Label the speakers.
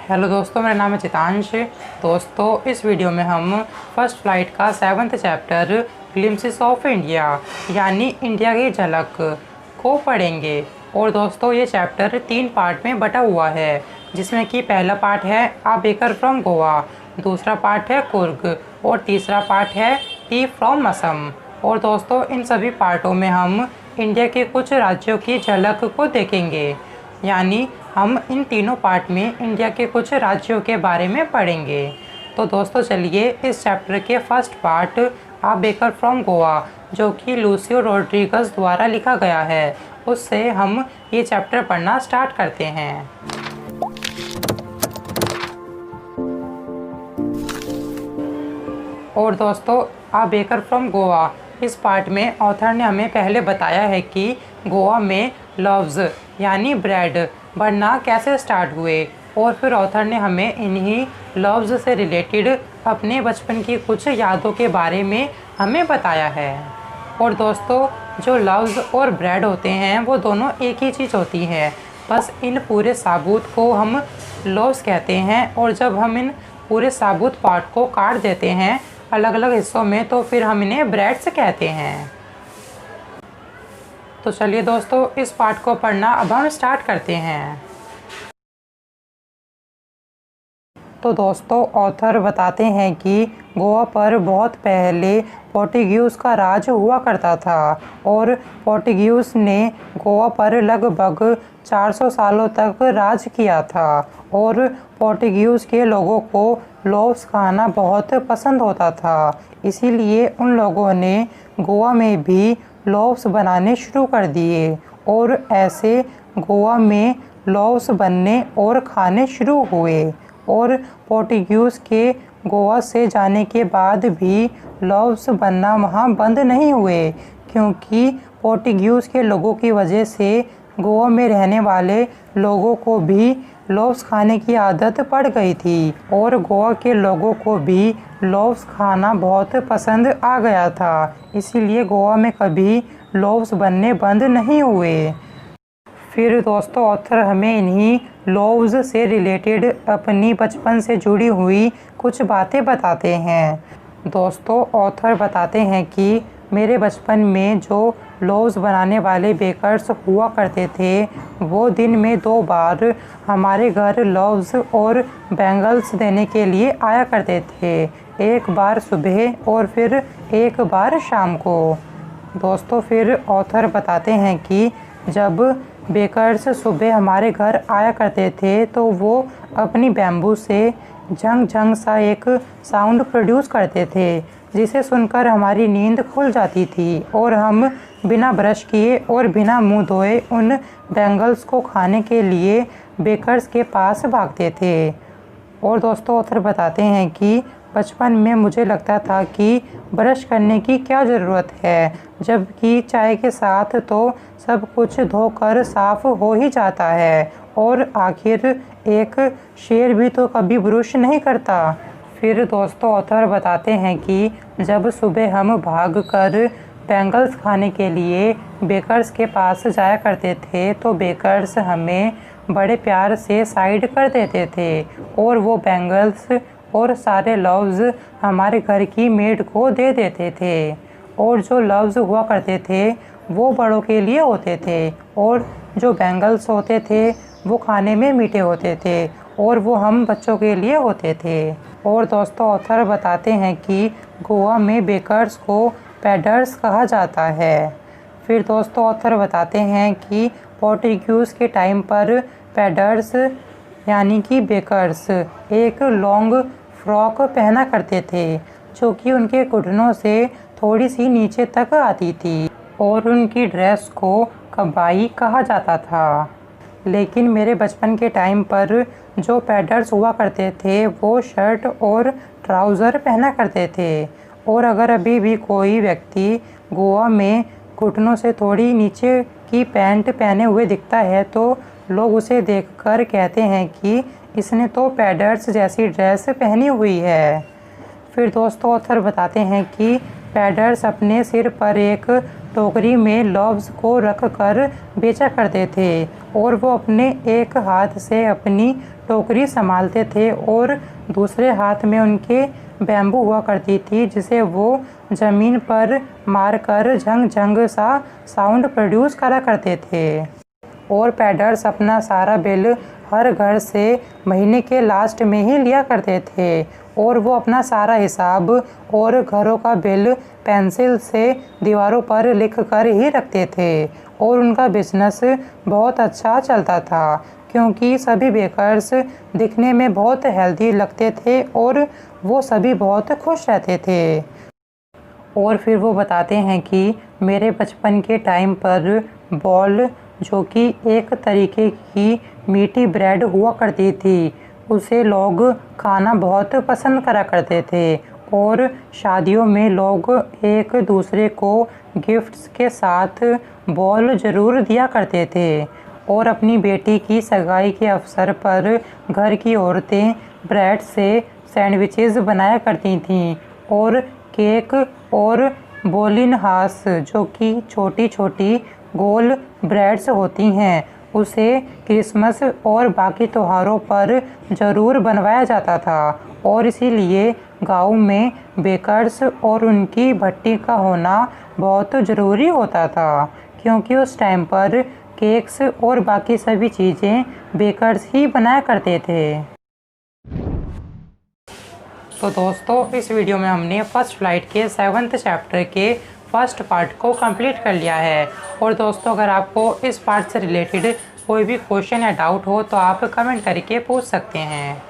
Speaker 1: Hello दोस्तों, मेरा नाम है चितांश। दोस्तों, इस वीडियो में हम फर्स्ट फ्लाइट का 7वां चैप्टर ग्लिम्पसेस ऑफ इंडिया यानी इंडिया की झलक को पढ़ेंगे। और दोस्तों, ये चैप्टर 3 पार्ट में बटा हुआ है, जिसमें कि पहला पार्ट है आ बेकर फ्रॉम गोवा, दूसरा पार्ट है कुर्ग और तीसरा पार्ट है टी फ्रॉम असम। और दोस्तों, इन सभी पार्टों में हम इंडिया के कुछ राज्यों की झलक को देखेंगे, यानी हम इन तीनों पार्ट में इंडिया के कुछ राज्यों के बारे में पढ़ेंगे। तो दोस्तों, चलिए इस चैप्टर के first part a baker from Goa, जो कि लूसियो रोड्रिगस द्वारा लिखा गया है, उससे हम ये चैप्टर पढ़ना स्टार्ट करते हैं। और दोस्तों, आ बेकर फ्रॉम गोवा, इस पार्ट में ऑथर ने हमें पहले बताया है कि गोवा में लव्स यानी ब्रेड बनना कैसे स्टार्ट हुए, और फिर ऑथर ने हमें इन्हीं लव्स से रिलेटेड अपने बचपन की कुछ यादों के बारे में हमें बताया है। और दोस्तों, जो लव्स और ब्रेड होते हैं वो दोनों एक ही चीज़ होती हैं, बस इन पूरे साबुत को हम लव्स कहते हैं, और जब हम इन पूरे साबुत पार्ट को काट देते हैं अलग अलग हिस्सों में, तो फिर हम इन्हें ब्रेड्स कहते हैं। तो चलिए दोस्तों, इस पार्ट को पढ़ना अब हम स्टार्ट करते हैं। तो दोस्तों, ऑथर बताते हैं कि गोवा पर बहुत पहले पोर्टुगीज़ का राज हुआ करता था, और पोर्टुगीज़ ने गोवा पर लगभग 400 सालों तक राज किया था। और पोर्टुगीज़ के लोगों को लोव्स खाना बहुत पसंद होता था, इसीलिए उन लोगों ने गोवा में भी लोव्स बनाने शुरू कर दिए, और ऐसे गोवा में लोव्स बनने और खाने शुरू हुए। और पोर्टुगीज़ के गोवा से जाने के बाद भी लोव्स बनना वहाँ बंद नहीं हुए, क्योंकि पोर्टुगीज़ के लोगों की वजह से गोवा में रहने वाले लोगों को भी लोव्स खाने की आदत पड़ गई थी, और गोवा के लोगों को भी लोव्स खाना बहुत पसंद आ गया था, इसीलिए गोवा में कभी लोव्स बनने बंद नहीं हुए। फिर दोस्तों, ऑथर हमें इन्हीं लोव्स से रिलेटेड अपनी बचपन से जुड़ी हुई कुछ बातें बताते हैं। दोस्तों, ऑथर बताते हैं कि मेरे बचपन में जो लोव्स बनाने वाले बेकर्स हुआ करते थे, वो दिन में 2 बार हमारे घर लोव्स और बैंगल्स देने के लिए आया करते थे, एक बार सुबह और फिर एक बार शाम को। दोस्तों, फिर ऑथर बताते हैं कि जब बेकर्स सुबह हमारे घर आया करते थे तो वो अपनी बैम्बू से झंग झंग सा एक साउंड प्रोड्यूस करते थे, जिसे सुनकर हमारी नींद खुल जाती थी, और हम बिना ब्रश किए और बिना मुंह धोए उन बैंगल्स को खाने के लिए बेकर्स के पास भागते थे। और दोस्तों, ऑथर बताते हैं कि बचपन में मुझे लगता था कि ब्रश करने की क्या ज़रूरत है, जबकि चाय के साथ तो सब कुछ धोकर साफ़ हो ही जाता है, और आखिर एक शेर भी तो कभी ब्रश नहीं करता। फिर दोस्तों, ऑथर बताते हैं कि जब सुबह हम भागकर बैंगल्स खाने के लिए बेकर्स के पास जाया करते थे, तो बेकर्स हमें बड़े प्यार से साइड कर देते थे, और वो बैंगल्स और सारे लव्स हमारे घर की मेड को दे देते थे। और जो लव्स हुआ करते थे वो बड़ों के लिए होते थे, और जो बैंगल्स होते थे वो खाने में मीठे होते थे, और वो हम बच्चों के लिए होते थे। और दोस्तों, ऑथर बताते हैं कि गोवा में बेकर्स को पैडर्स कहा जाता है। फिर दोस्तों, ऑथर बताते हैं कि पोर्टुगीज़ के टाइम पर पैडर्स यानी कि बेकर्स एक लॉन्ग फ्रॉक पहना करते थे, जो कि उनके घुटनों से थोड़ी सी नीचे तक आती थी, और उनकी ड्रेस को कबाई कहा जाता था। लेकिन मेरे बचपन के टाइम पर जो पैडर्स हुआ करते थे वो शर्ट और ट्राउज़र पहना करते थे, और अगर अभी भी कोई व्यक्ति गोवा में घुटनों से थोड़ी नीचे की पैंट पहने हुए दिखता है तो लोग उसे देखकर कहते हैं कि इसने तो पैडर्स जैसी ड्रेस पहनी हुई है। फिर दोस्तों, ऑथर बताते हैं कि पैडर्स अपने सिर पर एक टोकरी में लव्स को रख कर बेचा करते थे, और वो अपने एक हाथ से अपनी टोकरी संभालते थे और दूसरे हाथ में उनके बैम्बू हुआ करती थी, जिसे वो ज़मीन पर मारकर झंग झंग सा साउंड प्रोड्यूस करा करते थे। और पैडर्स अपना सारा बिल हर घर से महीने के लास्ट में ही लिया करते थे और वो अपना सारा हिसाब और घरों का बिल पेंसिल से दीवारों पर लिख कर ही रखते थे। और उनका बिजनेस बहुत अच्छा चलता था क्योंकि सभी बेकर्स दिखने में बहुत हेल्दी लगते थे और वो सभी बहुत खुश रहते थे। और फिर वो बताते हैं कि मेरे बचपन के टाइम पर बॉल, जो कि एक तरीके की मीठी ब्रेड हुआ करती थी, उसे लोग खाना बहुत पसंद करा करते थे और शादियों में लोग एक दूसरे को गिफ्ट्स के साथ बॉल ज़रूर दिया करते थे। और अपनी बेटी की सगाई के अवसर पर घर की औरतें ब्रेड से सैंडविचेस बनाया करती थीं और केक और बोलिनहास, जो कि छोटी छोटी गोल ब्रेड्स होती हैं, उसे क्रिसमस और बाकी त्योहारों पर ज़रूर बनवाया जाता था। और इसीलिए गांव में बेकर्स और उनकी भट्टी का होना बहुत ज़रूरी होता था क्योंकि उस टाइम पर केक्स और बाकी सभी चीज़ें बेकर्स ही बनाया करते थे। तो दोस्तों, इस वीडियो में हमने फर्स्ट फ्लाइट के 7th चैप्टर के फर्स्ट पार्ट को कंप्लीट कर लिया है। और दोस्तों, अगर आपको इस पार्ट से रिलेटेड कोई भी क्वेश्चन या डाउट हो तो आप कमेंट करके पूछ सकते हैं।